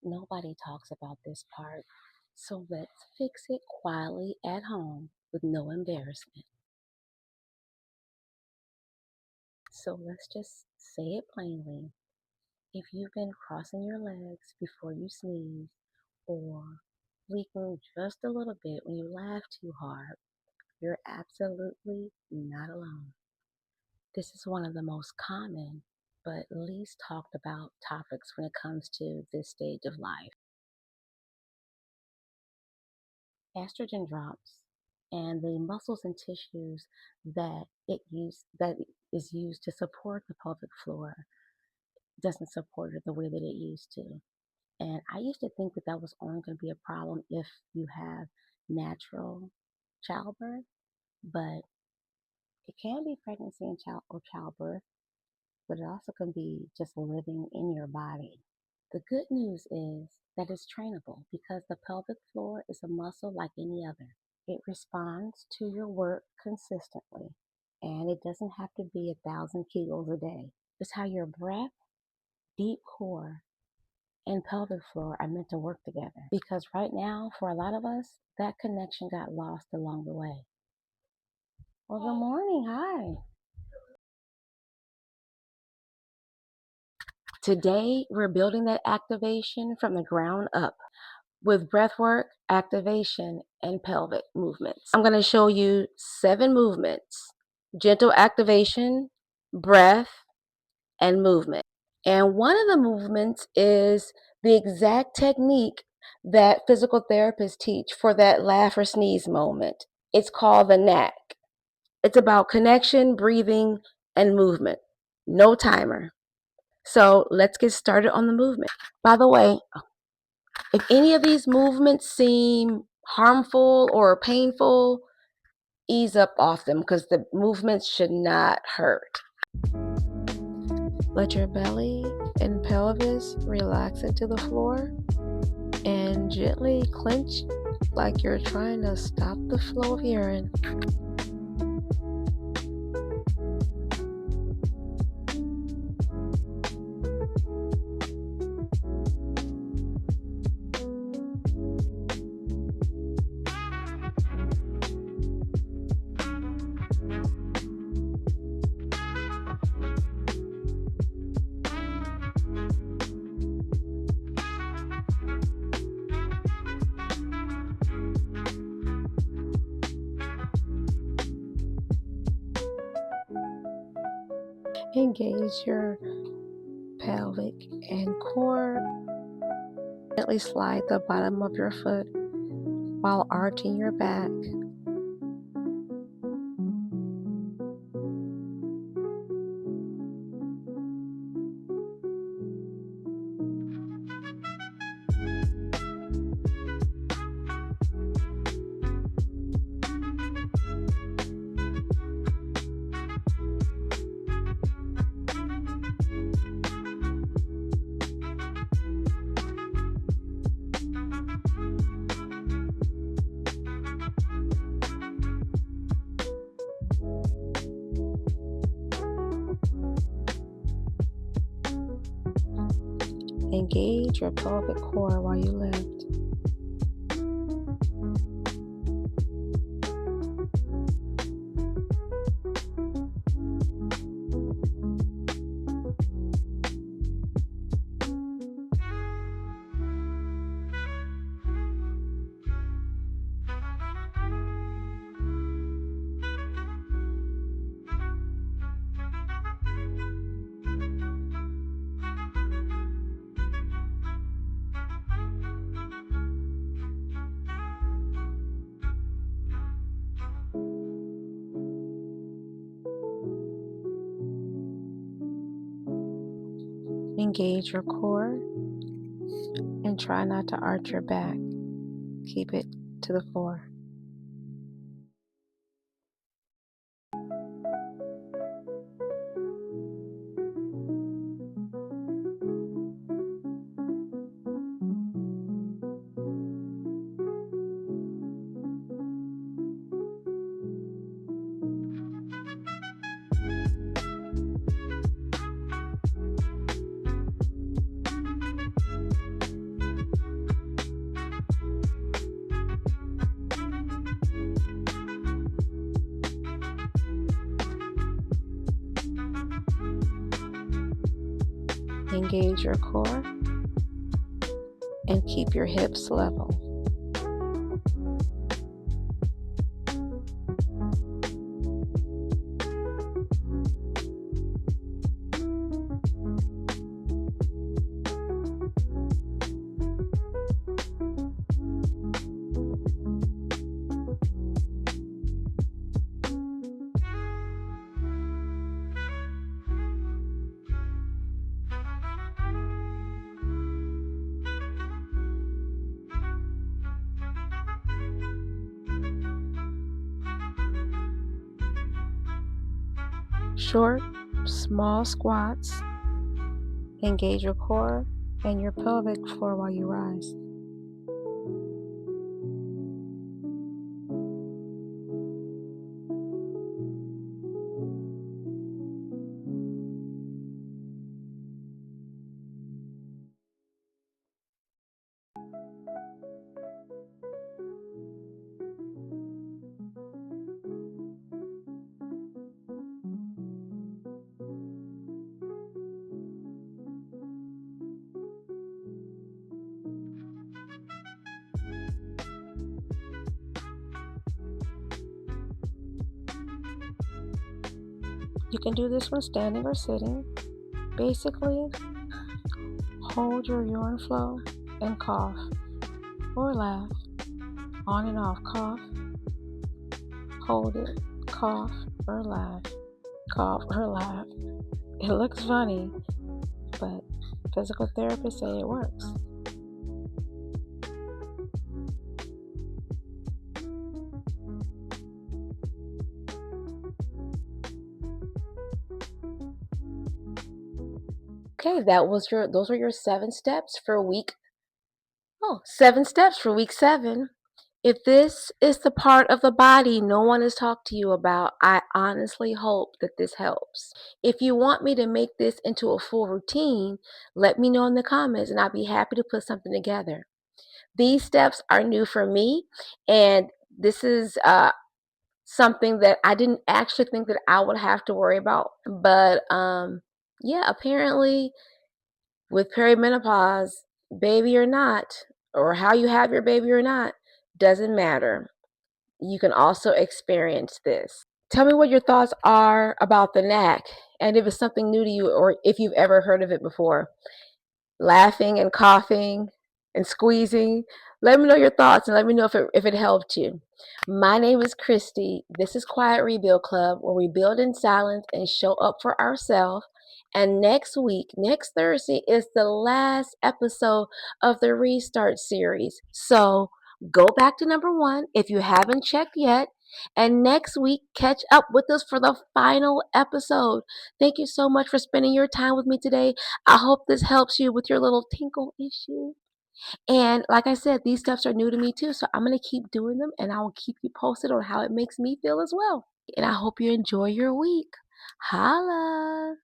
Nobody talks about this part, so let's fix it quietly at home with no embarrassment. So let's just say it plainly. If you've been crossing your legs before you sneeze or leaking just a little bit when you laugh too hard, you're absolutely not alone. This is one of the most common but least talked about topics when it comes to this stage of life. Estrogen drops and the muscles and tissues that is used to support the pelvic floor doesn't support it the way that it used to. And I used to think that that was only going to be a problem if you have natural childbirth, but it can be pregnancy and childbirth, but it also can be just living in your body. The good news is that it's trainable because the pelvic floor is a muscle like any other. It responds to your work consistently, and it doesn't have to be 1,000 kegels a day. It's how your breath, deep core, and pelvic floor are meant to work together. Because right now, for a lot of us, that connection got lost along the way. Well, good morning. Hi. Today, we're building that activation from the ground up with breathwork, activation, and pelvic movements. I'm going to show you 7 movements: gentle activation, breath, and movement. And one of the movements is the exact technique that physical therapists teach for that laugh or sneeze moment. It's called the knack. It's about connection, breathing, and movement. No timer. So let's get started on the movement. By the way, if any of these movements seem harmful or painful, ease up off them because the movements should not hurt. Let your belly and pelvis relax into the floor and gently clench like you're trying to stop the flow of urine. Engage your pelvic and core. Gently slide the bottom of your foot while arching your back. Engage your pelvic core while you lift. Engage your core and try not to arch your back. Keep it to the floor. Engage your core and keep your hips level. Short, small squats. Engage your core and your pelvic floor while you rise. You can do this when standing or sitting. Basically, hold your urine flow and cough or laugh. On and off, cough, hold it, cough or laugh, cough or laugh. It looks funny, but physical therapists say it works. Okay, those were your 7 steps for week 7. If this is the part of the body no one has talked to you about, I honestly hope that this helps. If you want me to make this into a full routine, let me know in the comments and I'll be happy to put something together. These steps are new for me, and this is something that I didn't actually think that I would have to worry about. But yeah, apparently with perimenopause, baby or not, or how you have your baby or not, doesn't matter. You can also experience this. Tell me what your thoughts are about the knack, and if it's something new to you or if you've ever heard of it before. Laughing and coughing and squeezing. Let me know your thoughts and let me know if it helped you. My name is Christy. This is Quiet Rebuild Club, where we build in silence and show up for ourselves. And next week, next Thursday, is the last episode of the Restart series. So go back to number 1 if you haven't checked yet. And next week, catch up with us for the final episode. Thank you so much for spending your time with me today. I hope this helps you with your little tinkle issue. And like I said, these steps are new to me too, so I'm going to keep doing them and I will keep you posted on how it makes me feel as well. And I hope you enjoy your week. Holla!